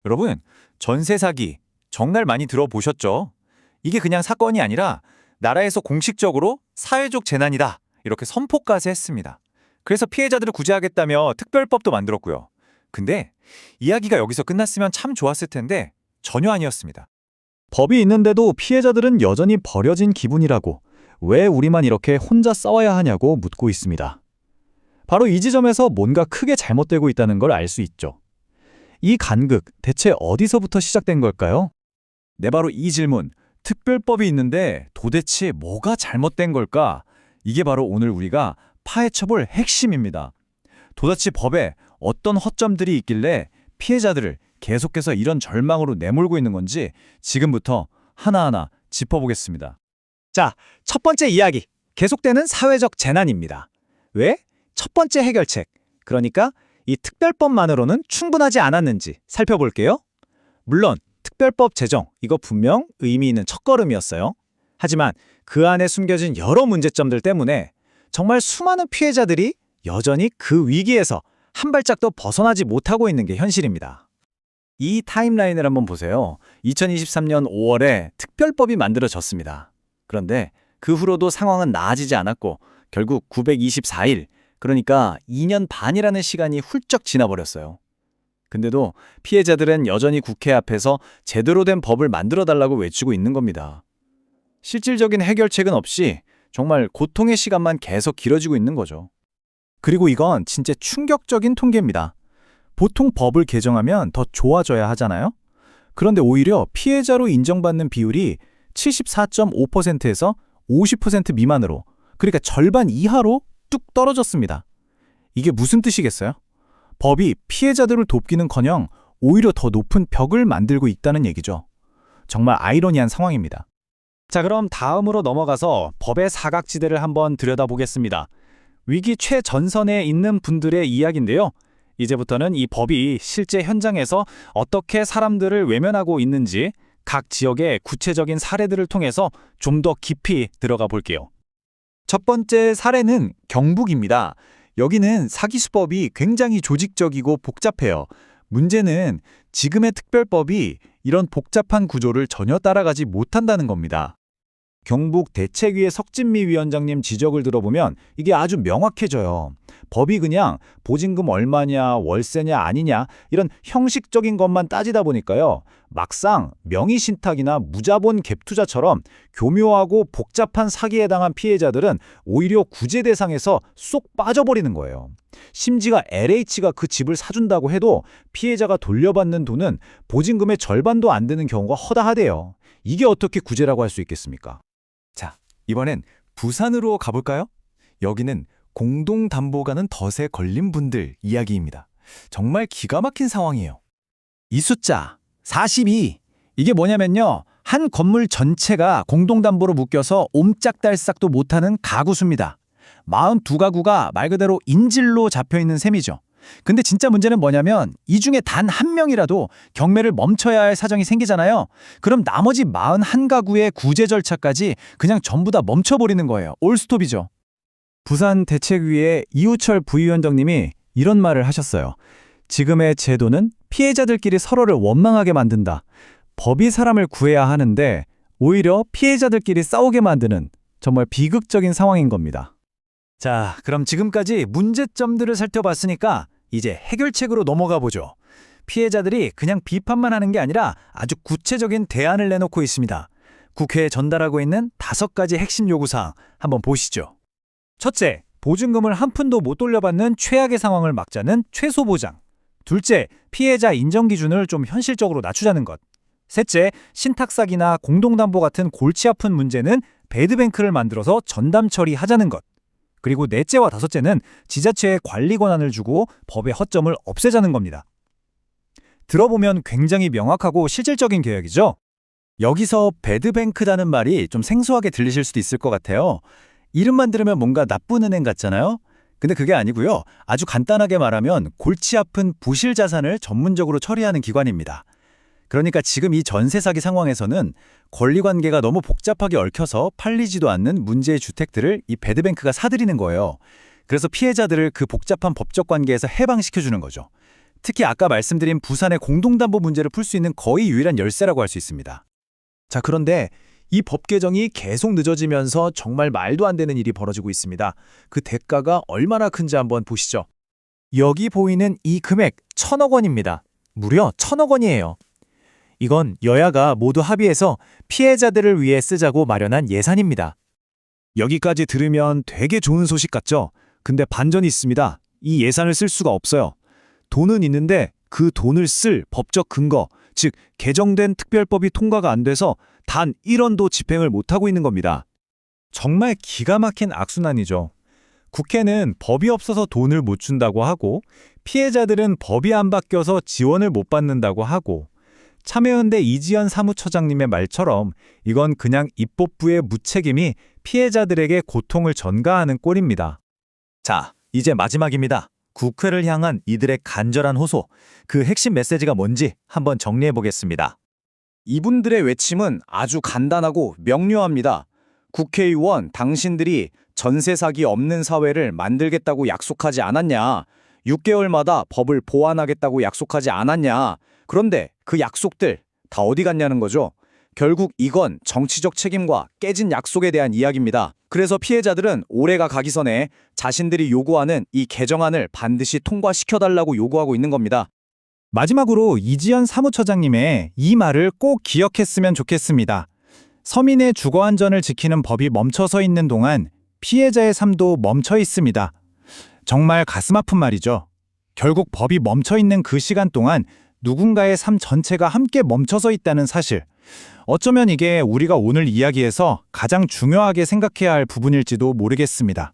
여러분, 전세 사기 정말 많이 들어보셨죠? 이게 그냥 사건이 아니라 나라에서 공식적으로 사회적 재난이다 이렇게 선포까지 했습니다. 그래서 피해자들을 구제하겠다며 특별법도 만들었고요. 근데 이야기가 여기서 끝났으면 참 좋았을 텐데 전혀 아니었습니다. 법이 있는데도 피해자들은 여전히 버려진 기분이라고, 왜 우리만 이렇게 혼자 싸워야 하냐고 묻고 있습니다. 바로 이 지점에서 뭔가 크게 잘못되고 있다는 걸 알 수 있죠. 이 간극, 대체 어디서부터 시작된 걸까요? 네, 바로 이 질문. 특별법이 있는데 도대체 뭐가 잘못된 걸까? 이게 바로 오늘 우리가 파헤쳐볼 핵심입니다. 도대체 법에 어떤 허점들이 있길래 피해자들을 계속해서 이런 절망으로 내몰고 있는 건지 지금부터 하나하나 짚어보겠습니다. 자, 첫 번째 이야기. 계속되는 사회적 재난입니다. 왜? 첫 번째 해결책. 그러니까 이 특별법만으로는 충분하지 않았는지 살펴볼게요. 물론 특별법 제정, 이거 분명 의미 있는 첫걸음이었어요. 하지만 그 안에 숨겨진 여러 문제점들 때문에 정말 수많은 피해자들이 여전히 그 위기에서 한 발짝도 벗어나지 못하고 있는 게 현실입니다. 이 타임라인을 한번 보세요. 2023년 5월에 특별법이 만들어졌습니다. 그런데 그 후로도 상황은 나아지지 않았고 결국 924일, 그러니까 2년 반이라는 시간이 훌쩍 지나버렸어요. 근데도 피해자들은 여전히 국회 앞에서 제대로 된 법을 만들어달라고 외치고 있는 겁니다. 실질적인 해결책은 없이 정말 고통의 시간만 계속 길어지고 있는 거죠. 그리고 이건 진짜 충격적인 통계입니다. 보통 법을 개정하면 더 좋아져야 하잖아요? 그런데 오히려 피해자로 인정받는 비율이 74.5%에서 50% 미만으로, 그러니까 절반 이하로 뚝 떨어졌습니다. 이게 무슨 뜻이겠어요? 법이 피해자들을 돕기는커녕 오히려 더 높은 벽을 만들고 있다는 얘기죠. 정말 아이러니한 상황입니다. 자, 그럼 다음으로 넘어가서 법의 사각지대를 한번 들여다보겠습니다. 위기 최전선에 있는 분들의 이야기인데요. 이제부터는 이 법이 실제 현장에서 어떻게 사람들을 외면하고 있는지 각 지역의 구체적인 사례들을 통해서 좀 더 깊이 들어가 볼게요. 첫 번째 사례는 경북입니다. 여기는 사기 수법이 굉장히 조직적이고 복잡해요. 문제는 지금의 특별법이 이런 복잡한 구조를 전혀 따라가지 못한다는 겁니다. 경북 대책위의 석진미 위원장님 지적을 들어보면 이게 아주 명확해져요. 법이 그냥 보증금 얼마냐, 월세냐 아니냐 이런 형식적인 것만 따지다 보니까요. 막상 명의신탁이나 무자본 갭투자처럼 교묘하고 복잡한 사기에 당한 피해자들은 오히려 구제 대상에서 쏙 빠져버리는 거예요. 심지어 LH가 그 집을 사준다고 해도 피해자가 돌려받는 돈은 보증금의 절반도 안 되는 경우가 허다하대요. 이게 어떻게 구제라고 할 수 있겠습니까? 자, 이번엔 부산으로 가볼까요? 여기는 공동담보가는 덫에 걸린 분들 이야기입니다. 정말 기가 막힌 상황이에요. 이 숫자 42. 이게 뭐냐면요. 한 건물 전체가 공동담보로 묶여서 옴짝달싹도 못하는 가구 수입니다. 42가구가 말 그대로 인질로 잡혀있는 셈이죠. 근데 진짜 문제는 뭐냐면 이 중에 단 한 명이라도 경매를 멈춰야 할 사정이 생기잖아요. 그럼 나머지 41가구의 구제 절차까지 그냥 전부 다 멈춰버리는 거예요. 올스톱이죠. 부산 대책위의 이우철 부위원장님이 이런 말을 하셨어요. 지금의 제도는 피해자들끼리 서로를 원망하게 만든다. 법이 사람을 구해야 하는데 오히려 피해자들끼리 싸우게 만드는 정말 비극적인 상황인 겁니다. 자, 그럼 지금까지 문제점들을 살펴봤으니까 이제 해결책으로 넘어가 보죠. 피해자들이 그냥 비판만 하는 게 아니라 아주 구체적인 대안을 내놓고 있습니다. 국회에 전달하고 있는 5가지 핵심 요구사항 한번 보시죠. 첫째, 보증금을 한 푼도 못 돌려받는 최악의 상황을 막자는 최소 보장. 둘째, 피해자 인정 기준을 좀 현실적으로 낮추자는 것. 셋째, 신탁사기나 공동담보 같은 골치 아픈 문제는 배드뱅크를 만들어서 전담 처리하자는 것. 그리고 넷째와 다섯째는 지자체에 관리 권한을 주고 법의 허점을 없애자는 겁니다. 들어보면 굉장히 명확하고 실질적인 계획이죠? 여기서 배드뱅크라는 말이 좀 생소하게 들리실 수도 있을 것 같아요. 이름만 들으면 뭔가 나쁜 은행 같잖아요? 근데 그게 아니고요. 아주 간단하게 말하면 골치 아픈 부실 자산을 전문적으로 처리하는 기관입니다. 그러니까 지금 이 전세 사기 상황에서는 권리관계가 너무 복잡하게 얽혀서 팔리지도 않는 문제의 주택들을 이 배드뱅크가 사들이는 거예요. 그래서 피해자들을 그 복잡한 법적 관계에서 해방시켜주는 거죠. 특히 아까 말씀드린 부산의 공동담보 문제를 풀 수 있는 거의 유일한 열쇠라고 할 수 있습니다. 자, 그런데 이 법 개정이 계속 늦어지면서 정말 말도 안 되는 일이 벌어지고 있습니다. 그 대가가 얼마나 큰지 한번 보시죠. 여기 보이는 이 금액 1,000억 원입니다. 무려 1,000억 원이에요. 이건 여야가 모두 합의해서 피해자들을 위해 쓰자고 마련한 예산입니다. 여기까지 들으면 되게 좋은 소식 같죠? 근데 반전이 있습니다. 이 예산을 쓸 수가 없어요. 돈은 있는데 그 돈을 쓸 법적 근거, 즉 개정된 특별법이 통과가 안 돼서 단 1원도 집행을 못하고 있는 겁니다. 정말 기가 막힌 악순환이죠. 국회는 법이 없어서 돈을 못 준다고 하고 피해자들은 법이 안 바뀌어서 지원을 못 받는다고 하고 참여연대 이지연 사무처장님의 말처럼 이건 그냥 입법부의 무책임이 피해자들에게 고통을 전가하는 꼴입니다. 자, 이제 마지막입니다. 국회를 향한 이들의 간절한 호소, 그 핵심 메시지가 뭔지 한번 정리해 보겠습니다. 이분들의 외침은 아주 간단하고 명료합니다. 국회의원, 당신들이 전세 사기 없는 사회를 만들겠다고 약속하지 않았냐? 6개월마다 법을 보완하겠다고 약속하지 않았냐? 그런데 그 약속들 다 어디 갔냐는 거죠. 결국 이건 정치적 책임과 깨진 약속에 대한 이야기입니다. 그래서 피해자들은 올해가 가기 전에 자신들이 요구하는 이 개정안을 반드시 통과시켜달라고 요구하고 있는 겁니다. 마지막으로 이지연 사무처장님의 이 말을 꼭 기억했으면 좋겠습니다. 서민의 주거 안전을 지키는 법이 멈춰서 있는 동안 피해자의 삶도 멈춰 있습니다. 정말 가슴 아픈 말이죠. 결국 법이 멈춰 있는 그 시간 동안 누군가의 삶 전체가 함께 멈춰서 있다는 사실. 어쩌면 이게 우리가 오늘 이야기에서 가장 중요하게 생각해야 할 부분일지도 모르겠습니다.